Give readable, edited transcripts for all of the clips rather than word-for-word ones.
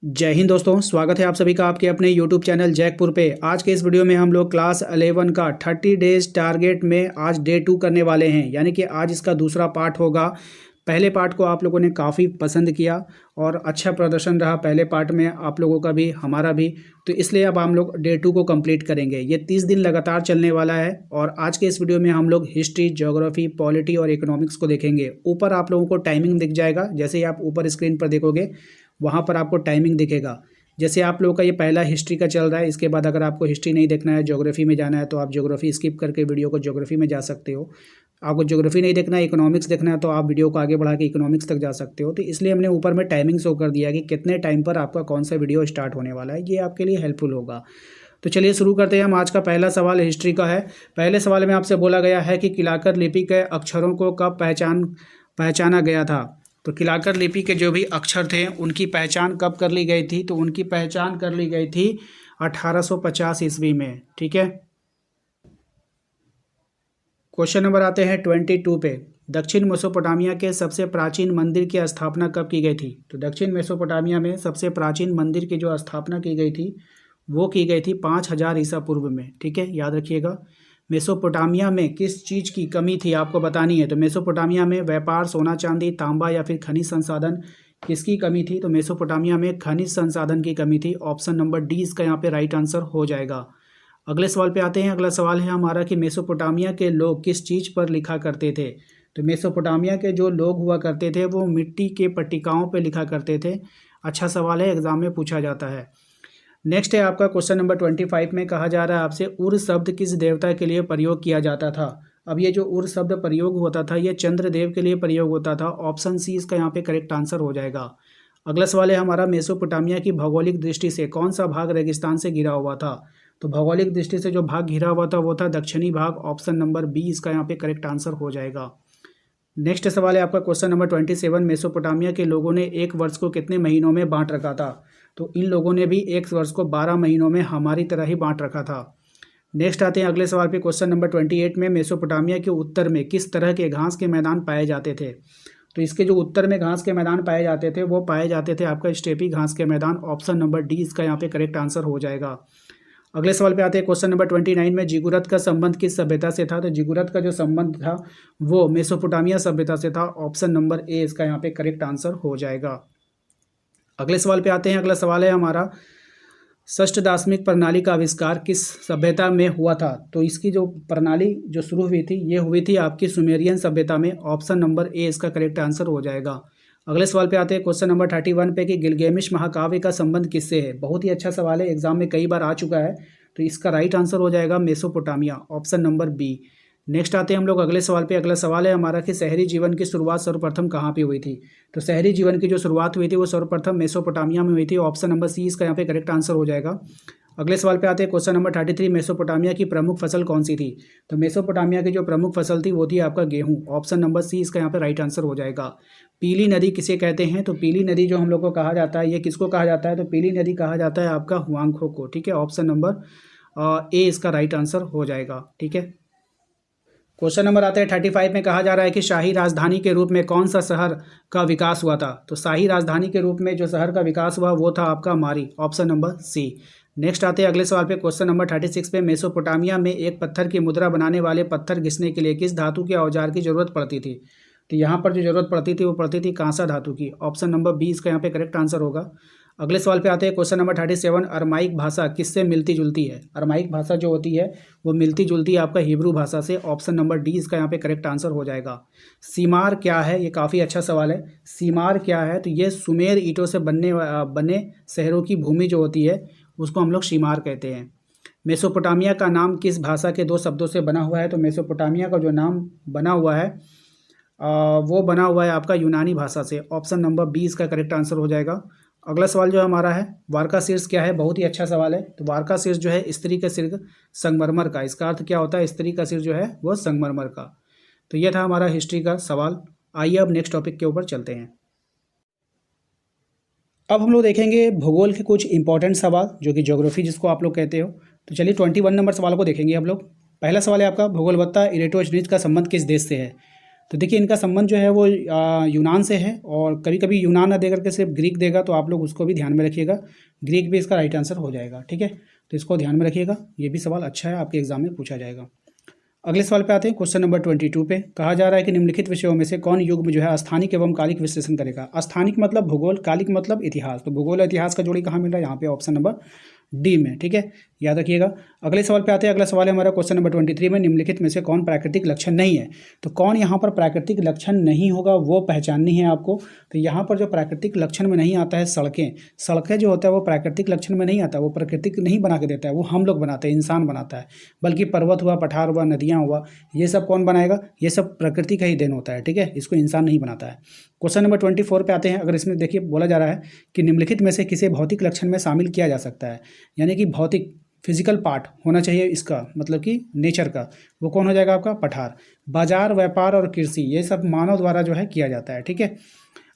जय हिंद दोस्तों, स्वागत है आप सभी का आपके अपने YouTube चैनल जैकपुर पे। आज के इस वीडियो में हम लोग क्लास 11 का 30 डेज टारगेट में आज डे 2 करने वाले हैं, यानी कि आज इसका दूसरा पार्ट होगा। पहले पार्ट को आप लोगों ने काफ़ी पसंद किया और अच्छा प्रदर्शन रहा पहले पार्ट में, आप लोगों का भी हमारा भी। तो इसलिए अब हम लोग डे 2 को कंप्लीट करेंगे। ये 30 दिन लगातार चलने वाला है और आज के इस वीडियो में हम लोग हिस्ट्री, ज्योग्राफी, पॉलिटी और इकोनॉमिक्स को देखेंगे। ऊपर आप लोगों को टाइमिंग दिख जाएगा, जैसे ही आप ऊपर स्क्रीन पर देखोगे वहाँ पर आपको टाइमिंग दिखेगा। जैसे आप लोगों का ये पहला हिस्ट्री का चल रहा है, इसके बाद अगर आपको हिस्ट्री नहीं देखना है, ज्योग्राफी में जाना है, तो आप ज्योग्राफी स्किप करके वीडियो को ज्योग्राफी में जा सकते हो। आपको ज्योग्राफी नहीं देखना है, इकोनॉमिक्स देखना है, तो आप वीडियो को आगे बढ़ा के इकोनॉमिक्स तक जा सकते हो। तो इसलिए हमने ऊपर में टाइमिंग शो कर दिया कि कितने टाइम पर आपका कौन सा वीडियो स्टार्ट होने वाला है। ये आपके लिए हेल्पफुल होगा। तो चलिए शुरू करते हैं। हम आज का पहला सवाल हिस्ट्री का है। पहले सवाल में आपसे बोला गया है कि किलाकर लिपि के अक्षरों को कब पहचाना गया था। तो किलाकर लिपि के जो भी अक्षर थे उनकी पहचान कब कर ली गई थी, तो उनकी पहचान कर ली गई थी 1850 ईस्वी में। ठीक है, क्वेश्चन नंबर आते हैं 22 पे। दक्षिण मेसोपोटामिया के सबसे प्राचीन मंदिर की स्थापना कब की गई थी। तो दक्षिण मेसोपोटामिया में सबसे प्राचीन मंदिर की जो स्थापना की गई थी वो की गई थी 5000 ईसा पूर्व में। ठीक है, याद रखिएगा। मेसोपोटामिया में किस चीज़ की कमी थी आपको बतानी है। तो मेसोपोटामिया में व्यापार, सोना चांदी, तांबा या फिर खनिज संसाधन, किसकी कमी थी। तो मेसोपोटामिया में खनिज संसाधन की कमी थी। ऑप्शन नंबर डी इसका यहाँ पे राइट आंसर हो जाएगा। अगले सवाल पे आते हैं। अगला सवाल है हमारा कि मेसोपोटामिया के लोग किस चीज़ पर लिखा करते थे। तो मेसोपोटामिया के जो लोग हुआ करते थे वो मिट्टी के पट्टिकाओं पर लिखा करते थे। अच्छा सवाल है, एग्जाम में पूछा जाता है। नेक्स्ट है आपका क्वेश्चन नंबर 25 में कहा जा रहा है आपसे उर शब्द किस देवता के लिए प्रयोग किया जाता था। अब ये जो उर शब्द प्रयोग होता था ये चंद्रदेव के लिए प्रयोग होता था। ऑप्शन सी इसका यहाँ पे करेक्ट आंसर हो जाएगा। अगला सवाल है हमारा मेसोपोटामिया की भौगोलिक दृष्टि से कौन सा भाग रेगिस्तान से घिरा हुआ था। तो भौगोलिक दृष्टि से जो भाग घिरा हुआ था वो था दक्षिणी भाग। ऑप्शन नंबर बी इसका यहाँ पे करेक्ट आंसर हो जाएगा। नेक्स्ट सवाल है आपका क्वेश्चन नंबर 27। मेसोपोटामिया के लोगों ने एक वर्ष को कितने महीनों में बांट रखा था। तो इन लोगों ने भी एक वर्ष को 12 महीनों में हमारी तरह ही बांट रखा था। नेक्स्ट आते हैं अगले सवाल पे क्वेश्चन नंबर 28 में मेसोपोटामिया के उत्तर में किस तरह के घास के मैदान पाए जाते थे। तो इसके जो उत्तर में घास के मैदान पाए जाते थे वो पाए जाते थे आपका स्टेपी घास के मैदान। ऑप्शन नंबर डी इसका यहाँ पे करेक्ट आंसर हो जाएगा। अगले सवाल पे आते हैं क्वेश्चन नंबर 29 में जिगुरत का संबंध किस सभ्यता से था। तो जिगुरत का जो संबंध था वो मेसोपोटामिया सभ्यता से था। ऑप्शन नंबर ए इसका यहाँ पे करेक्ट आंसर हो जाएगा। अगले सवाल पे आते हैं। अगला सवाल है हमारा षष्ठ दार्शनिक प्रणाली का आविष्कार किस सभ्यता में हुआ था। तो इसकी जो प्रणाली जो शुरू हुई थी ये हुई थी आपकी सुमेरियन सभ्यता में। ऑप्शन नंबर ए इसका करेक्ट आंसर हो जाएगा। अगले सवाल पे आते हैं क्वेश्चन नंबर 31 पे कि गिलगेमिश महाकाव्य का संबंध किससे है। बहुत ही अच्छा सवाल है, एग्जाम में कई बार आ चुका है। तो इसका राइट आंसर हो जाएगा Mesopotamia. Option number B. Next आते हैं हम लोग अगले सवाल पे। अगला सवाल है हमारा कि शहरी जीवन की शुरुआत सर्वप्रथम कहाँ पे हुई थी। तो शहरी जीवन की जो शुरुआत हुई थी वो सर्वप्रथम मेसोपोटामिया में हुई थी। ऑप्शन नंबर सी इसका यहाँ पे करेक्ट आंसर हो जाएगा। अगले सवाल पे आते हैं क्वेश्चन नंबर 33। मेसोपोटामिया की प्रमुख फसल कौन सी थी। तो मेसोपोटामिया की जो प्रमुख फसल थी वो थी आपका गेहूं। ऑप्शन नंबर सी इसका यहाँ पे राइट आंसर हो जाएगा। पीली नदी किसे कहते हैं। तो पीली नदी जो हम लोग को कहा जाता है ये किसको कहा जाता है। तो पीली नदी कहा जाता है आपका हुआंगखो को। ठीक है, ऑप्शन नंबर ए इसका राइट आंसर हो जाएगा। ठीक है, क्वेश्चन नंबर आता है 35 में कहा जा रहा है कि शाही राजधानी के रूप में कौन सा शहर का विकास हुआ था। तो शाही राजधानी के रूप में जो शहर का विकास हुआ वो था आपका मारी। Option number C. नेक्स्ट आते हैं अगले सवाल पे क्वेश्चन नंबर 36 पे मेसोपोटामिया में एक पत्थर की मुद्रा बनाने वाले पत्थर घिसने के लिए किस धातु के औजार की जरूरत पड़ती थी। तो यहाँ पर जो जरूरत पड़ती थी वो पड़ती थी कांसा धातु की। ऑप्शन नंबर बी इसका यहाँ पे करेक्ट आंसर होगा। अगले सवाल पे आते हैं क्वेश्चन नंबर 37। अरमाइक भाषा किससे मिलती जुलती है। अरमाइक भाषा जो होती है वो मिलती जुलती है आपका हिब्रू भाषा से। ऑप्शन नंबर डी इसका यहाँ पे करेक्ट आंसर हो जाएगा। सीमार क्या है, ये काफ़ी अच्छा सवाल है। सीमार क्या है, तो ये सुमेर ईंटों से बने शहरों की भूमि जो होती है उसको हम लोग सीमार कहते हैं। मेसोपोटामिया का नाम किस भाषा के दो शब्दों से बना हुआ है। तो मेसोपोटामिया का जो नाम बना हुआ है वो बना हुआ है आपका यूनानी भाषा से। ऑप्शन नंबर बी इसका करेक्ट आंसर हो जाएगा। अगला सवाल जो हमारा है वारका शीर्ष क्या है। बहुत ही अच्छा सवाल है। तो वारका शीर्ष जो है स्त्री का सिर संगमरमर का। इसका अर्थ क्या होता है, स्त्री का सिर जो है वो संगमरमर का। तो यह था हमारा हिस्ट्री का सवाल। आइए अब नेक्स्ट टॉपिक के ऊपर चलते हैं। अब हम लोग देखेंगे भूगोल के कुछ इंपॉर्टेंट सवाल जो कि ज्योग्राफी जिसको आप लोग कहते हो। तो चलिए 21 नंबर सवाल को देखेंगे हम लोग। पहला सवाल है आपका भूगोलवत्ता इरेटोजनीज का संबंध किस देश से है। तो देखिए इनका संबंध जो है वो यूनान से है, और कभी कभी यूनान ना दे करके सिर्फ ग्रीक देगा, तो आप लोग उसको भी ध्यान में रखिएगा। ग्रीक भी इसका राइट आंसर हो जाएगा, ठीक है। तो इसको ध्यान में रखिएगा, ये भी सवाल अच्छा है, आपके एग्जाम में पूछा जाएगा। अगले सवाल पे आते हैं, क्वेश्चन नंबर 22 पे। कहा जा रहा है कि निम्नलिखित विषयों में से कौन युग में जो है स्थानिक एवं कालिक विश्लेषण करेगा। स्थानिक मतलब भूगोल, कालिक मतलब इतिहास। तो भूगोल और इतिहास का जोड़ी कहाँ मिल रहा है, यहाँ पे ऑप्शन नंबर डी में, ठीक है, याद रखिएगा। अगले सवाल पे आते हैं। अगला सवाल है हमारा क्वेश्चन नंबर 23 में, निम्नलिखित में से कौन प्राकृतिक लक्षण नहीं है। तो कौन यहाँ पर प्राकृतिक लक्षण नहीं होगा वो पहचाननी है आपको। तो यहाँ पर जो प्राकृतिक लक्षण में नहीं आता है सड़कें, सड़कें जो होता है वो प्राकृतिक लक्षण में नहीं आता, वो प्राकृतिक नहीं बना के देता है, वो हम लोग बनाते हैं, इंसान बनाता है। बल्कि पर्वत हुआ, पठार हुआ, नदियाँ हुआ, ये सब कौन बनाएगा, ये सब प्रकृति का ही देन होता है, ठीक है, इसको इंसान नहीं बनाता है। क्वेश्चन नंबर 24 पे आते हैं। अगर इसमें देखिए बोला जा रहा है कि निम्नलिखित में से किसे भौतिक लक्षण में शामिल किया जा सकता है, यानी कि भौतिक फिजिकल पार्ट होना चाहिए इसका, मतलब कि नेचर का, वो कौन हो जाएगा आपका, पठार। बाजार, व्यापार और कृषि, ये सब मानव द्वारा जो है किया जाता है, ठीक है।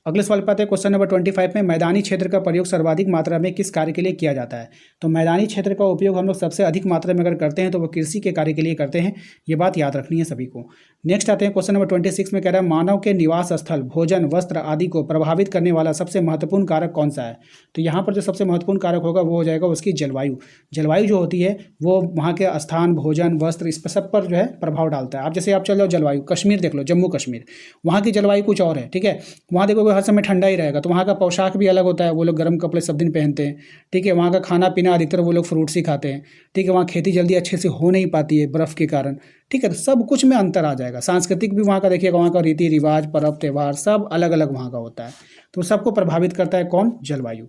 अगले सवाल पे आते हैं। क्वेश्चन नंबर 25 में, मैदानी क्षेत्र का प्रयोग सर्वाधिक मात्रा में किस कार्य के लिए किया जाता है। तो मैदानी क्षेत्र का उपयोग हम लोग सबसे अधिक मात्रा में अगर करते हैं तो वो कृषि के कार्य के लिए करते हैं, ये बात याद रखनी है सभी को। नेक्स्ट आते हैं क्वेश्चन नंबर 26 में, कह रहा है मानव के निवास स्थल, भोजन, वस्त्र आदि को प्रभावित करने वाला सबसे महत्वपूर्ण कारक कौन सा है। तो यहाँ पर जो सबसे महत्वपूर्ण कारक होगा वो हो जाएगा उसकी जलवायु। जलवायु जो होती है वो वहाँ के स्थान, भोजन, वस्त्र, इस पर सब पर जो है प्रभाव डालता है। आप जैसे आप चल जाओ जलवायु, कश्मीर देख लो, जम्मू कश्मीर, वहाँ की जलवायु कुछ और है, ठीक है। वहाँ देखोगे हर समय ठंडा ही रहेगा, तो वहाँ का पोशाक भी अलग होता है, वो लोग गर्म कपड़े सब दिन पहनते हैं, ठीक है। वहाँ का खाना पीना अधिकतर वो लोग फ्रूट्स ही खाते हैं, ठीक है। वहाँ खेती जल्दी अच्छे से हो नहीं पाती है बर्फ़ के कारण, ठीक है। तो सब कुछ में अंतर आ जाएगा। सांस्कृतिक भी वहाँ का देखिएगा, वहाँ का रीति रिवाज, पर्व त्यौहार सब अलग अलग वहाँ का होता है। तो सबको प्रभावित करता है कौन, जलवायु।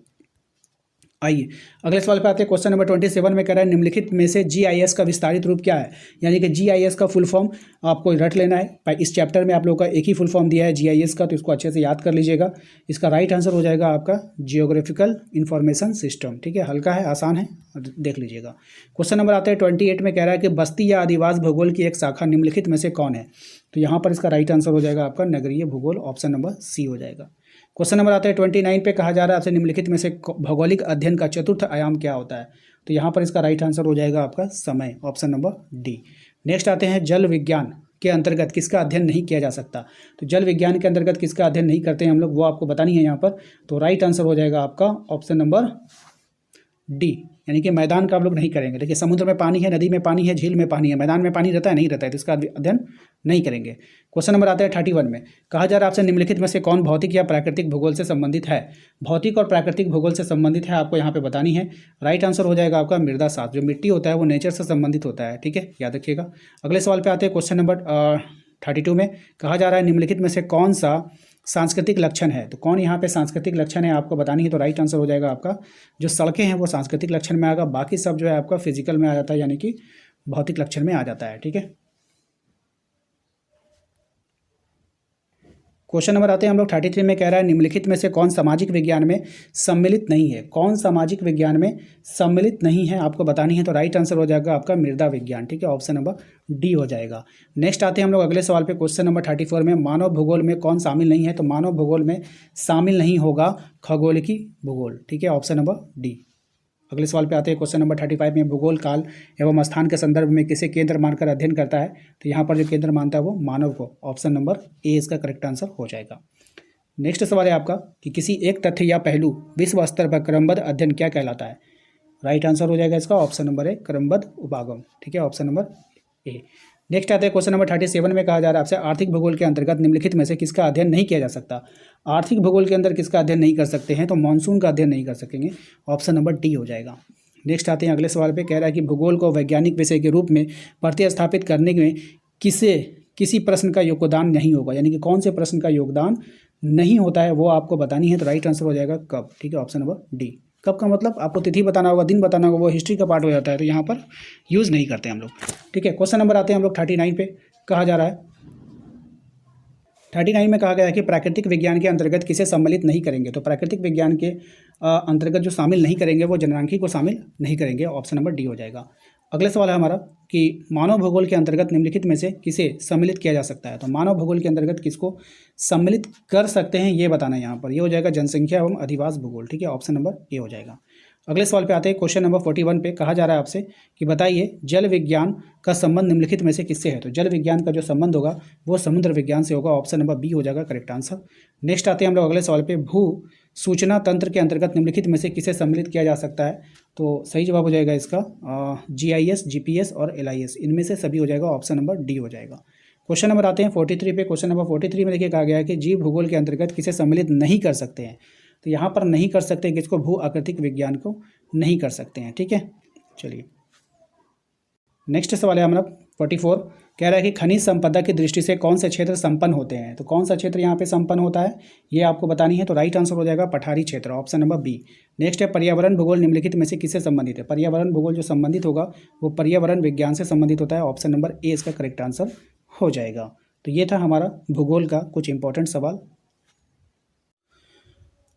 आइए अगले सवाल पे आते हैं। क्वेश्चन नंबर 27 में कह रहा है निम्नलिखित में से जीआईएस का विस्तारित रूप क्या है। यानी कि जीआईएस का फुल फॉर्म आपको रट लेना है। इस चैप्टर में आप लोगों का एक ही फुल फॉर्म दिया है जीआईएस का, तो इसको अच्छे से याद कर लीजिएगा। इसका राइट आंसर हो जाएगा आपका जियोग्राफिकल इंफॉर्मेशन सिस्टम, ठीक है। हल्का है, आसान है, देख लीजिएगा। क्वेश्चन नंबर आता है 28 में, कह रहा है कि बस्ती या आदिवासी भूगोल की एक शाखा निम्नलिखित में से कौन है। तो यहाँ पर इसका राइट आंसर हो जाएगा आपका नगरीय भूगोल, ऑप्शन नंबर सी हो जाएगा। क्वेश्चन नंबर आता है 29 पे, कहा जा रहा है आपसे निम्नलिखित में से भौगोलिक अध्ययन का चतुर्थ आयाम क्या होता है। तो यहाँ पर इसका राइट आंसर हो जाएगा आपका समय, ऑप्शन नंबर डी। नेक्स्ट आते हैं जल विज्ञान के अंतर्गत किसका अध्ययन नहीं किया जा सकता। तो जल विज्ञान के अंतर्गत किसका अध्ययन नहीं करते हैं हम लोग, वो आपको बतानी है यहाँ पर। तो राइट आंसर हो जाएगा आपका ऑप्शन नंबर डी, यानी कि मैदान का आप लोग नहीं करेंगे। देखिए समुद्र में पानी है, नदी में पानी है, झील में पानी है, मैदान में पानी रहता है नहीं रहता है, तो इसका अध्ययन नहीं करेंगे। क्वेश्चन नंबर आता है 31 में, कहा जा रहा है आपसे निम्नलिखित में से कौन भौतिक या प्राकृतिक भूगोल से संबंधित है। भौतिक और प्राकृतिक भूगोल से संबंधित है, आपको यहाँ पे बतानी है। राइट आंसर हो जाएगा आपका मृदा शास्त्र। जो मिट्टी होता है वो नेचर से संबंधित होता है, ठीक है, याद रखिएगा। अगले सवाल पे आते हैं। क्वेश्चन नंबर 32 में कहा जा रहा है निम्नलिखित में से कौन सा सांस्कृतिक लक्षण है। तो कौन यहाँ पे सांस्कृतिक लक्षण है आपको बतानी है। तो राइट आंसर हो जाएगा आपका जो सड़कें हैं वो सांस्कृतिक लक्षण में आएगा, बाकी सब जो है आपका फिजिकल में आ जाता है, यानी कि भौतिक लक्षण में आ जाता है, ठीक है। क्वेश्चन नंबर आते हैं हम लोग 33 में, कह रहा है निम्नलिखित में से कौन सामाजिक विज्ञान में सम्मिलित नहीं है। कौन सामाजिक विज्ञान में सम्मिलित नहीं है आपको बतानी है। तो राइट आंसर हो जाएगा आपका मृदा विज्ञान, ठीक है, ऑप्शन नंबर डी हो जाएगा। नेक्स्ट आते हैं हम लोग अगले सवाल पे। क्वेश्चन नंबर 34 में, मानव भूगोल में कौन शामिल नहीं है। तो मानव भूगोल में शामिल नहीं होगा खगोलिकी भूगोल, ठीक है, ऑप्शन नंबर डी। अगले सवाल पे आते हैं। क्वेश्चन नंबर 35 में, भूगोल काल एवं स्थान के संदर्भ में किसे केंद्र मानकर अध्ययन करता है। तो यहाँ पर जो केंद्र मानता है वो मानव को, ऑप्शन नंबर ए इसका करेक्ट आंसर हो जाएगा। नेक्स्ट सवाल है आपका कि किसी एक तथ्य या पहलू विश्व स्तर पर क्रमबद्ध अध्ययन क्या कहलाता है। राइट आंसर हो जाएगा इसका ऑप्शन नंबर ए क्रमबद्ध उपागम, ठीक है, ऑप्शन नंबर ए। नेक्स्ट आते हैं क्वेश्चन नंबर 37 में, कहा जा रहा है आपसे आर्थिक भूगोल के अंतर्गत निम्नलिखित में से किसका अध्ययन नहीं किया जा सकता। आर्थिक भूगोल के अंदर किसका अध्ययन नहीं कर सकते हैं। तो मानसून का अध्ययन नहीं कर सकेंगे, ऑप्शन नंबर डी हो जाएगा। नेक्स्ट आते हैं अगले सवाल पे, कह रहा है कि भूगोल को वैज्ञानिक विषय के रूप में प्रतिस्थापित करने में किसी प्रश्न का योगदान नहीं होगा, यानी कि कौन से प्रश्न का योगदान नहीं होता है वो आपको बतानी है। तो राइट आंसर हो जाएगा कब, ठीक है, ऑप्शन नंबर डी। कब का मतलब आपको तिथि बताना होगा, दिन बताना होगा, वो हिस्ट्री का पार्ट हो जाता है, तो यहाँ पर यूज़ नहीं करते हम लोग, ठीक है। क्वेश्चन नंबर आते हैं हम लोग 39 पे। कहा जा रहा है 39 में कहा गया है कि प्राकृतिक विज्ञान के अंतर्गत किसे सम्मिलित नहीं करेंगे। तो प्राकृतिक विज्ञान के अंतर्गत जो शामिल नहीं करेंगे वो जनसांख्यिकी को शामिल नहीं करेंगे, ऑप्शन नंबर डी हो जाएगा। अगला सवाल है हमारा कि मानव भूगोल के अंतर्गत निम्नलिखित में से किसे सम्मिलित किया जा सकता है। तो मानव भूगोल के अंतर्गत किसको सम्मिलित कर सकते हैं ये बताना है यहाँ पर। ये हो जाएगा जनसंख्या एवं अधिवास भूगोल, ठीक है, ऑप्शन नंबर ए हो जाएगा। अगले सवाल पे आते हैं, क्वेश्चन नंबर 41 पे कहा जा रहा है आपसे कि बताइए जल विज्ञान का संबंध निम्नलिखित में से किससे है। तो जल विज्ञान का जो संबंध होगा वो समुद्र विज्ञान से होगा, ऑप्शन नंबर बी हो जाएगा करेक्ट आंसर। नेक्स्ट आते हैं हम लोग अगले सवाल पे, भू सूचना तंत्र के अंतर्गत निम्नलिखित में से किसे सम्मिलित किया जा सकता है। तो सही जवाब हो जाएगा इसका GIS, GPS और LIS, इनमें से सभी हो जाएगा, ऑप्शन नंबर डी हो जाएगा। क्वेश्चन नंबर आते हैं 43 पे। क्वेश्चन नंबर 43 में देखिए कहा गया है कि जीव भूगोल के अंतर्गत किसे सम्मिलित नहीं कर सकते हैं। तो यहाँ पर नहीं कर सकते किसको, भू आकृतिक विज्ञान को नहीं कर सकते हैं, ठीक है। चलिए नेक्स्ट सवाल है हमारा 44, कह रहा है कि खनिज संपदा की दृष्टि से कौन से क्षेत्र संपन्न होते हैं। तो कौन सा क्षेत्र यहाँ पे संपन्न होता है ये आपको बतानी है। तो राइट आंसर हो जाएगा पठारी क्षेत्र, ऑप्शन नंबर बी। नेक्स्ट है पर्यावरण भूगोल निम्नलिखित में से किससे संबंधित है। पर्यावरण भूगोल जो संबंधित होगा वो पर्यावरण विज्ञान से संबंधित होता है, ऑप्शन नंबर ए इसका करेक्ट आंसर हो जाएगा। तो ये था हमारा भूगोल का कुछ इंपॉर्टेंट सवाल।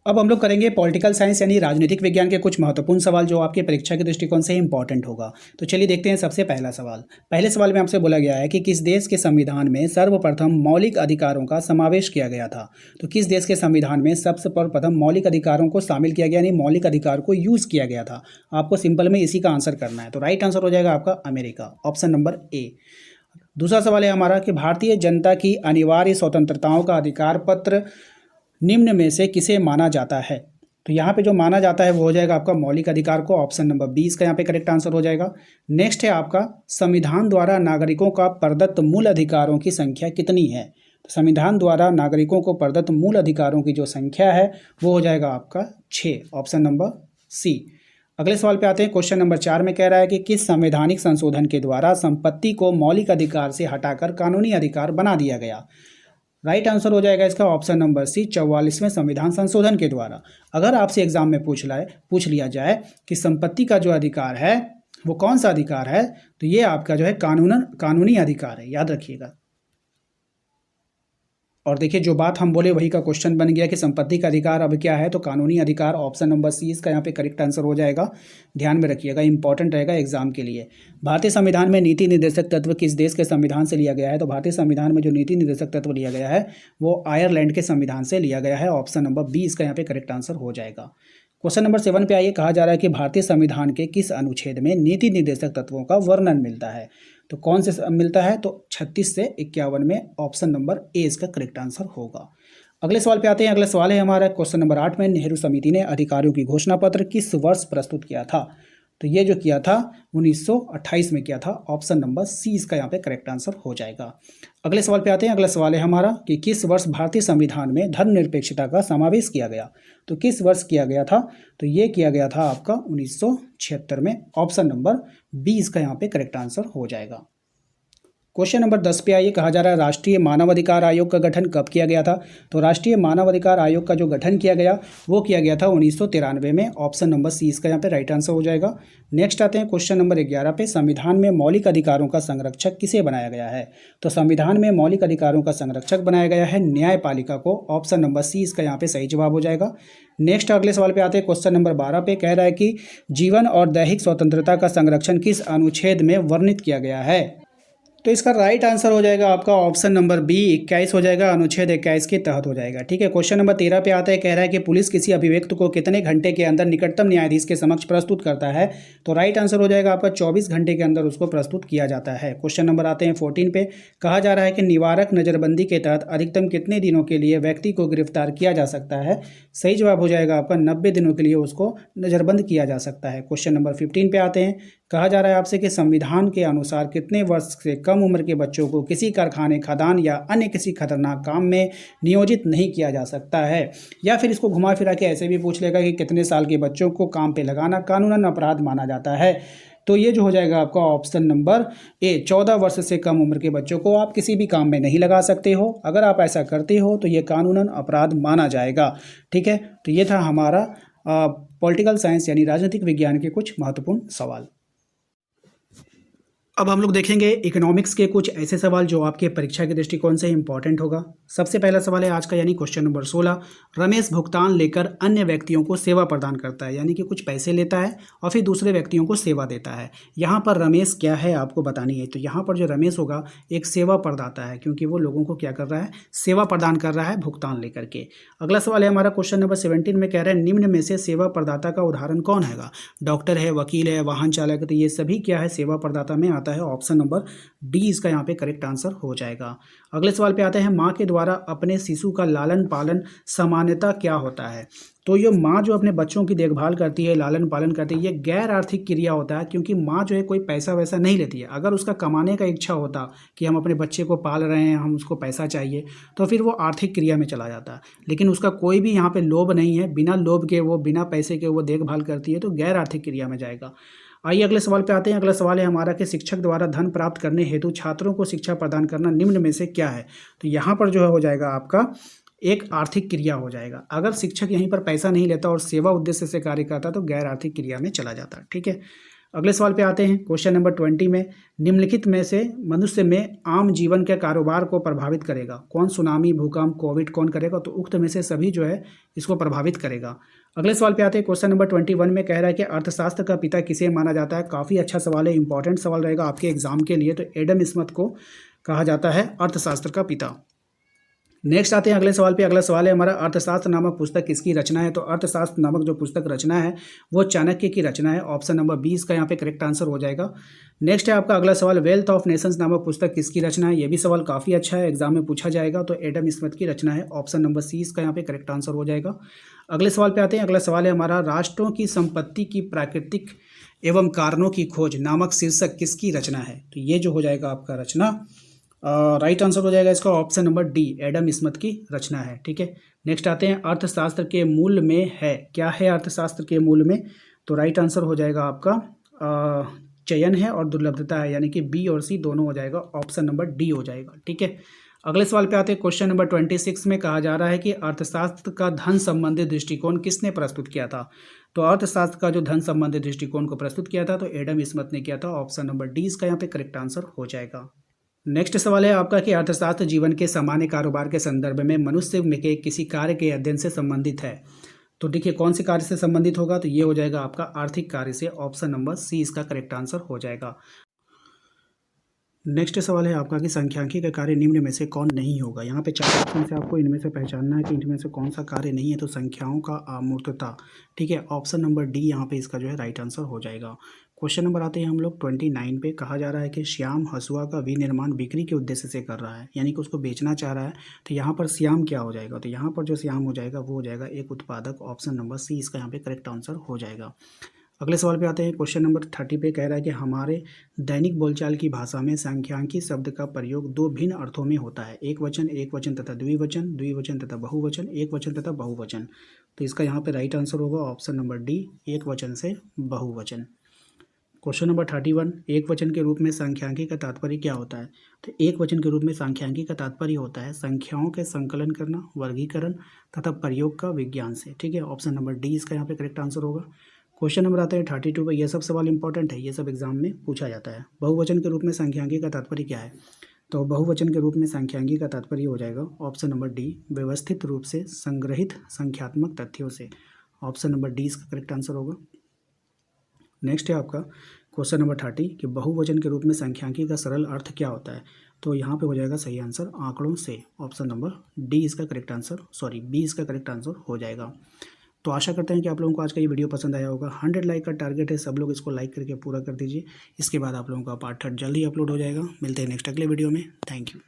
अब हम लोग करेंगे पॉलिटिकल साइंस यानी राजनीतिक विज्ञान के कुछ महत्वपूर्ण सवाल जो आपके परीक्षा के दृष्टिकोण से इंपॉर्टेंट होगा। तो चलिए देखते हैं सबसे पहला सवाल। पहले सवाल में आपसे बोला गया है कि किस देश के संविधान में सर्वप्रथम मौलिक अधिकारों का समावेश किया गया था। तो किस देश के संविधान में सबसे प्रथम मौलिक अधिकारों को शामिल किया गया, यानी मौलिक अधिकार को यूज़ किया गया था। आपको सिंपल में इसी का आंसर करना है। तो राइट आंसर हो जाएगा आपका अमेरिका, ऑप्शन नंबर ए। दूसरा सवाल है हमारा कि भारतीय जनता की अनिवार्य स्वतंत्रताओं का अधिकार पत्र निम्न में से किसे माना जाता है। तो यहाँ पे जो माना जाता है वो हो जाएगा आपका मौलिक अधिकार को, ऑप्शन नंबर 20 का यहाँ पे करेक्ट आंसर हो जाएगा। नेक्स्ट है आपका संविधान द्वारा नागरिकों का प्रदत्त मूल अधिकारों की संख्या कितनी है। तो संविधान द्वारा नागरिकों को प्रदत्त मूल अधिकारों की जो संख्या है वो हो जाएगा आपका 6, ऑप्शन नंबर सी। अगले सवाल पे आते हैं, क्वेश्चन नंबर 4 में कह रहा है कि किस संवैधानिक संशोधन के द्वारा संपत्ति को मौलिक अधिकार से हटाकर कानूनी अधिकार बना दिया गया। राइट आंसर हो जाएगा इसका ऑप्शन नंबर सी, 44वें संविधान संशोधन के द्वारा। अगर आपसे एग्जाम में पूछ लिया जाए कि संपत्ति का जो अधिकार है वो कौन सा अधिकार है, तो ये आपका जो है कानूनी अधिकार है, याद रखिएगा। और देखिए जो बात हम बोले वही का क्वेश्चन बन गया कि संपत्ति का अधिकार अब क्या है, तो कानूनी अधिकार, ऑप्शन नंबर सी इसका यहाँ पे करेक्ट आंसर हो जाएगा। ध्यान में रखिएगा, इंपॉर्टेंट रहेगा एग्जाम के लिए। भारतीय संविधान में नीति निर्देशक तत्व किस देश के संविधान से लिया गया है। तो भारतीय संविधान में जो नीति निर्देशक तत्व लिया गया है वो आयरलैंड के संविधान से लिया गया है, ऑप्शन नंबर बी इसका यहाँ पे करेक्ट आंसर हो जाएगा। क्वेश्चन नंबर 7 पे आइए, कहा जा रहा है कि भारतीय संविधान के किस अनुच्छेद में नीति निर्देशक तत्वों का वर्णन मिलता है। तो कौन से मिलता है, तो 36 से 51 में, ऑप्शन नंबर ए इसका करेक्ट आंसर होगा। अगले सवाल पे आते हैं। अगला सवाल है हमारा क्वेश्चन नंबर 8 में, नेहरू समिति ने अधिकारियों की घोषणा पत्र किस वर्ष प्रस्तुत किया था। तो ये जो किया था 1928 में किया था, ऑप्शन नंबर सी इसका यहाँ पे करेक्ट आंसर हो जाएगा। अगले सवाल पे आते हैं। अगला सवाल है हमारा कि किस वर्ष भारतीय संविधान में धर्मनिरपेक्षता का समावेश किया गया। तो किस वर्ष किया गया था, तो ये किया गया था आपका 1976 में, ऑप्शन नंबर बी इसका यहाँ पे करेक्ट आंसर हो जाएगा। क्वेश्चन नंबर 10 पे आइए, कहा जा रहा है राष्ट्रीय मानव अधिकार आयोग का गठन कब किया गया था। तो राष्ट्रीय मानव अधिकार आयोग का जो गठन किया गया वो किया गया था 1993 में, ऑप्शन नंबर सी इसका यहाँ पे राइट आंसर हो जाएगा। नेक्स्ट आते हैं क्वेश्चन नंबर 11 पे, संविधान में मौलिक अधिकारों का संरक्षक किसे बनाया गया है। तो संविधान में मौलिक अधिकारों का संरक्षक बनाया गया है न्यायपालिका को, ऑप्शन नंबर सी इसका यहाँ पे सही जवाब हो जाएगा। नेक्स्ट अगले सवाल पे आते हैं, क्वेश्चन नंबर 12 पे कह रहा है कि जीवन और दैहिक स्वतंत्रता का संरक्षण किस अनुच्छेद में वर्णित किया गया है। तो इसका राइट आंसर हो जाएगा आपका ऑप्शन नंबर बी, 21 हो जाएगा, अनुच्छेद 21 के तहत हो जाएगा। ठीक है, क्वेश्चन नंबर 13 पे आता है, कह रहा है कि पुलिस किसी अभियुक्त को कितने घंटे के अंदर निकटतम न्यायाधीश के समक्ष प्रस्तुत करता है। तो राइट आंसर हो जाएगा आपका 24 घंटे के अंदर उसको प्रस्तुत किया जाता है। क्वेश्चन नंबर आते हैं 14 पे, कहा जा रहा है कि निवारक नज़रबंदी के तहत अधिकतम कितने दिनों के लिए व्यक्ति को गिरफ्तार किया जा सकता है। सही जवाब हो जाएगा आपका 90 दिनों के लिए उसको नज़रबंद किया जा सकता है। क्वेश्चन नंबर 15 पे आते हैं, कहा जा रहा है आपसे कि संविधान के अनुसार कितने वर्ष से कम उम्र के बच्चों को किसी कारखाने, खदान या अन्य किसी खतरनाक काम में नियोजित नहीं किया जा सकता है। या फिर इसको घुमा फिरा के ऐसे भी पूछ लेगा कि कितने साल के बच्चों को काम पे लगाना कानूनन अपराध माना जाता है। तो ये जो हो जाएगा आपका ऑप्शन नंबर ए, 14 वर्ष से कम उम्र के बच्चों को आप किसी भी काम में नहीं लगा सकते हो। अगर आप ऐसा करते हो तो ये कानूनन अपराध माना जाएगा। ठीक है, तो ये था हमारा पॉलिटिकल साइंस यानी राजनीतिक विज्ञान के कुछ महत्वपूर्ण सवाल। अब हम लोग देखेंगे इकोनॉमिक्स के कुछ ऐसे सवाल जो आपके परीक्षा के दृष्टिकोण से इंपॉर्टेंट होगा। सबसे पहला सवाल है आज का, यानी क्वेश्चन नंबर 16। रमेश भुगतान लेकर अन्य व्यक्तियों को सेवा प्रदान करता है, यानी कि कुछ पैसे लेता है और फिर दूसरे व्यक्तियों को सेवा देता है। यहाँ पर रमेश क्या है आपको बतानी है। तो यहाँ पर जो रमेश होगा एक सेवा प्रदाता है, क्योंकि वो लोगों को क्या कर रहा है, सेवा प्रदान कर रहा है भुगतान लेकर के। अगला सवाल है हमारा क्वेश्चन नंबर 17 में, कह रहा है निम्न में से सेवा प्रदाता का उदाहरण कौन है। डॉक्टर है, वकील है, वाहन चालक है, तो ये सभी क्या है, सेवा प्रदाता में आता है। ऑप्शन नंबर डी इसका यहाँ पे करेक्ट आंसर हो जाएगा। अगले सवाल पे आते हैं, माँ के द्वारा अपने शिशु का लालन पालन सामान्यतः क्या होता है। तो ये माँ जो अपने बच्चों की देखभाल करती है, लालन पालन करती है, ये गैर आर्थिक क्रिया होता है, क्योंकि माँ जो है कोई पैसा वैसा नहीं लेती है। अगर उसका कमाने का इच्छा होता कि हम अपने बच्चे को पाल रहे हैं, हम उसको पैसा चाहिए, तो फिर वो आर्थिक क्रिया में चला जाता है। लेकिन उसका कोई भी यहाँ पे लोभ नहीं है, बिना लोभ के वो, बिना पैसे के वो देखभाल करती है, तो गैर आर्थिक क्रिया में जाएगा। आइए अगले सवाल पे आते हैं। अगला सवाल है हमारा कि शिक्षक द्वारा धन प्राप्त करने हेतु छात्रों को शिक्षा प्रदान करना निम्न में से क्या है। तो यहाँ पर जो है हो जाएगा आपका एक आर्थिक क्रिया हो जाएगा। अगर शिक्षक यहीं पर पैसा नहीं लेता और सेवा उद्देश्य से कार्य करता तो गैर आर्थिक क्रिया में चला जाता। ठीक है, अगले सवाल पे आते हैं। क्वेश्चन नंबर 20 में, निम्नलिखित में से मनुष्य में आम जीवन के कारोबार को प्रभावित करेगा कौन। सुनामी, भूकंप, कोविड कौन करेगा। तो उक्त में से सभी जो है इसको प्रभावित करेगा। अगले सवाल पे आते हैं। क्वेश्चन नंबर 21 में कह रहा है कि अर्थशास्त्र का पिता किसे माना जाता है। काफ़ी अच्छा सवाल है, इंपॉर्टेंट सवाल रहेगा आपके एग्जाम के लिए। तो एडम स्मिथ को कहा जाता है अर्थशास्त्र का पिता। नेक्स्ट आते हैं अगले सवाल पे। अगला सवाल है हमारा, अर्थशास्त्र नामक पुस्तक किसकी रचना है। तो अर्थशास्त्र नामक जो पुस्तक रचना है वो चाणक्य की रचना है। ऑप्शन नंबर 20 का यहाँ पे करेक्ट आंसर हो जाएगा। नेक्स्ट है आपका अगला सवाल, वेल्थ ऑफ नेशंस नामक पुस्तक किसकी रचना है। ये भी सवाल काफ़ी अच्छा है, एग्जाम में पूछा जाएगा। तो एडम स्मिथ की रचना है। ऑप्शन नंबर सी इसका यहाँ पे करेक्ट आंसर हो जाएगा। अगले सवाल पे आते हैं। अगला सवाल है हमारा, राष्ट्रों की संपत्ति की प्राकृतिक एवं कारणों की खोज नामक शीर्षक किसकी रचना है। तो ये जो हो जाएगा आपका रचना, राइट आंसर हो जाएगा इसका option number D, Adam Smith की रचना है। ठीक है, नेक्स्ट आते हैं, अर्थशास्त्र के मूल में है। क्या है अर्थशास्त्र के मूल में। तो राइट आंसर हो जाएगा आपका चयन है और दुर्लभता है, यानी कि बी और सी दोनों हो जाएगा। ऑप्शन नंबर डी हो जाएगा। ठीक है, अगले सवाल पे आते हैं। क्वेश्चन नंबर 26 में कहा जा रहा है कि अर्थशास्त्र का धन संबंधी दृष्टिकोण किसने प्रस्तुत किया था। तो अर्थशास्त्र का जो धन संबंधी दृष्टिकोण को प्रस्तुत किया था तो एडम स्मिथ ने किया था। ऑप्शन नंबर डी इसका यहाँ पे करेक्ट आंसर हो जाएगा। नेक्स्ट सवाल है आपका कि अर्थशास्त्र जीवन के सामान्य कारोबार के संदर्भ में मनुष्य के किसी कार्य के अध्ययन से संबंधित है। तो देखिए कौन से कार्य से संबंधित होगा। तो ये हो जाएगा आपका आर्थिक कार्य से। ऑप्शन नंबर सी इसका करेक्ट आंसर हो जाएगा। नेक्स्ट सवाल है आपका कि सांख्यिकी का कार्य निम्न में से कौन नहीं होगा। यहाँ पे 4 ऑप्शन से आपको इनमें से पहचानना है कि इनमें से कौन सा कार्य नहीं है। तो संख्याओं का अमूर्तता। ठीक है, ऑप्शन नंबर डी यहाँ पे इसका जो है राइट आंसर हो जाएगा। क्वेश्चन नंबर आते हैं हम लोग 29 पे। कहा जा रहा है कि श्याम हसुआ का विनिर्माण बिक्री के उद्देश्य से कर रहा है, यानी कि उसको बेचना चाह रहा है। तो यहाँ पर श्याम क्या हो जाएगा। तो यहाँ पर जो श्याम हो जाएगा वो हो जाएगा एक उत्पादक। ऑप्शन नंबर सी इसका यहाँ पे करेक्ट आंसर हो जाएगा। अगले सवाल पे आते हैं। क्वेश्चन नंबर 30 पे कह रहा है कि हमारे दैनिक बोलचाल की भाषा में सांख्यिकी शब्द का प्रयोग 2 भिन्न अर्थों में होता है, एक वचन तथा द्विवचन, द्विवचन तथा बहुवचन, एक वचन तथा बहुवचन। तो इसका यहाँ पे राइट आंसर होगा ऑप्शन नंबर डी, एक वचन से बहुवचन। क्वेश्चन नंबर 31, एक वचन के रूप में सांख्यिकी का तात्पर्य क्या होता है। तो एक वचन के रूप में सांख्यिकी का तात्पर्य होता है संख्याओं के संकलन करना, वर्गीकरण तथा प्रयोग का विज्ञान से। ठीक है, ऑप्शन नंबर डी इसका यहाँ पे करेक्ट आंसर होगा। क्वेश्चन नंबर आता है 32 पे। ये सब सवाल इंपॉर्टेंट है, ये सब एग्जाम में पूछा जाता है। बहुवचन के रूप में सांख्यिकी का तात्पर्य क्या है। तो बहुवचन के रूप में सांख्यिकी का तात्पर्य हो जाएगा ऑप्शन नंबर डी, व्यवस्थित रूप से संग्रहित संख्यात्मक तथ्यों से। ऑप्शन नंबर डी इसका करेक्ट आंसर होगा। नेक्स्ट है आपका क्वेश्चन नंबर 30 कि बहुवचन के रूप में सांख्यिकी का सरल अर्थ क्या होता है। तो यहाँ पे हो जाएगा सही आंसर आंकड़ों से। ऑप्शन नंबर डी इसका करेक्ट आंसर, बी इसका करेक्ट आंसर हो जाएगा। तो आशा करते हैं कि आप लोगों को आज का ये वीडियो पसंद आया होगा। 100 लाइक का टारगेट है, सब लोग इसको लाइक करके पूरा कर दीजिए। इसके बाद आप लोगों का पार्ट 3 जल्द ही अपलोड हो जाएगा। मिलते हैं नेक्स्ट अगले वीडियो में। Thank you.